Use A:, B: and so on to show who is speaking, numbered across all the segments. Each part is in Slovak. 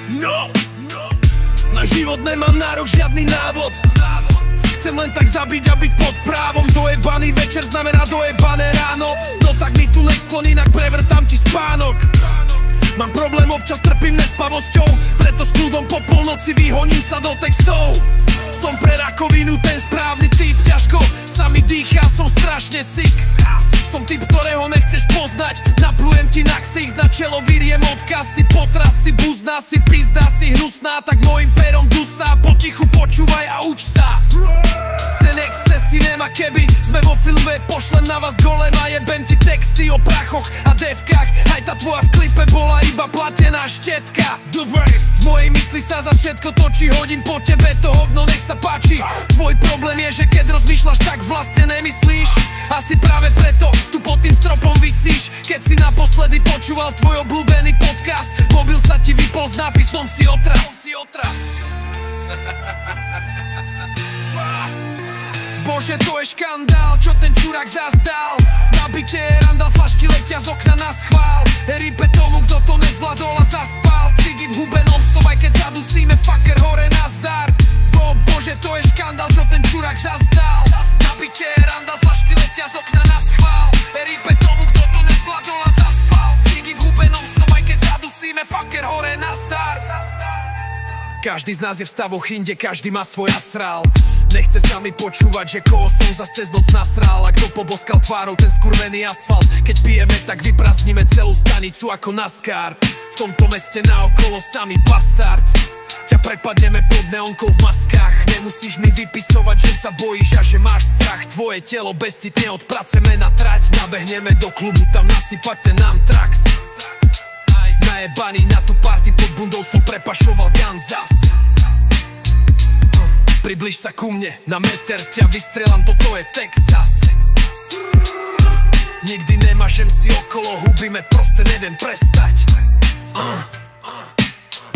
A: No! Na život nemám nárok, žiadny návod. Chcem len tak zabiť a byť pod právom. Dojebaný večer znamená dojebané ráno. No tak mi tu nech skloní, inak prevrtám ti spánok. Mám problém, občas trpím nespavosťou, preto s kľudom po polnoci vyhoním sa do textov. Som pre rakovinu ten správny typ, ťažko sa mi dýchá, som strašne sick. Som typ, ktorého nechceš poznať, naplujem ti na ksich, na čelo vyriem odkaz. Si potrat, si buzná, si pizda, si hnusná, tak mojim perom dusá. Potichu počúvaj a uč sa. Ten excess si nemá keby, sme vo filme, pošlem na vás golem a jebem ti texty o prachoch a devkách. Aj tá tvoja v klipe bola iba platená štetka. V mojej mysli sa za všetko točí, hodím po tebe to hovno, nech sa páči. Tvoj problém je, že keď rozmýšľaš, tak vlastne nemyslíš. Asi práve preto tu pod tým stropom visíš. Keď si naposledy počúval tvoj obľúbený podcast, mobil sa ti vypol s nápisom si otras. Bože, to je škandál, čo ten čurák zazdal. Na byte je randál, flašky letia z okna na schvál. Ripe tomu, kto to nezvládol a zaspal. Cigy v hube non-stop, aj keď zadusíme, fucker, hore nazdar. Bože, to je škandál, čo ten čurák zazdal. Na byte je randál, flašky letia z okna na schvál. Ripe tomu, kto to nezvládol a zaspal. Cigy v hube non-stop, aj keď zadusíme, fucker, hore nazdar. Každý z nás je v stavoch inde, každý má svoj asrál. Nechce sa mi počúvať, že koho som zas cez noc nasrál. A kto poboskal tvárou ten skurvený asfalt. Keď pijeme, tak vyprázdnime celú stanicu ako NASCAR. V tomto meste naokolo samý bastard. Ťa prepadneme pod neonkou v maskách. Nemusíš mi vypisovať, že sa bojíš a že máš strach. Tvoje telo bezcitne odpraceme na trať. Nabehneme do klubu, tam nasypať ten Amtrax. Najebaný na tú party, pod bundou som prepašoval Kansas. Približ sa ku mne, na meter ťa vystrieľam, toto je Texas. Nikdy nemažem si okolo, hubíme, proste neviem prestať.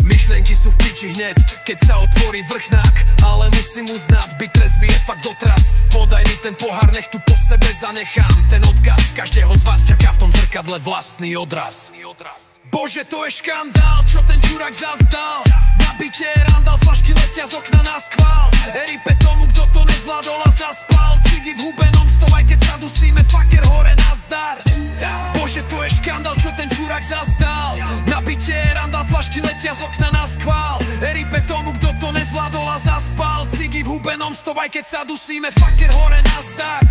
A: Myšlienky sú v piči hneď, keď sa otvorí vrchnák. Ale musím uznať, byť trezvý je fakt dotraz. Podaj mi ten pohár, nech tu po sebe zanechám ten odkaz. Každého z vás čaká v tom zrkadle vlastný odraz. Bože, to je škandál, čo ten čurák zazdal. Na byte je randál, flašky letia z okna na schvál. Ripe tomu, kto to nezvládol a zaspal. Cigy v hube non-stop, aj keď sa dusíme, fucker, hore nazdar. Bože, to je škandál, čo ten čurák zazdal. Na byte je randál, flašky letia z okna na schvál. Ripe tomu, kto to nezvládol a zaspal. Cigy v hube non-stop, aj keď sa dusíme, fucker, hore nazdar.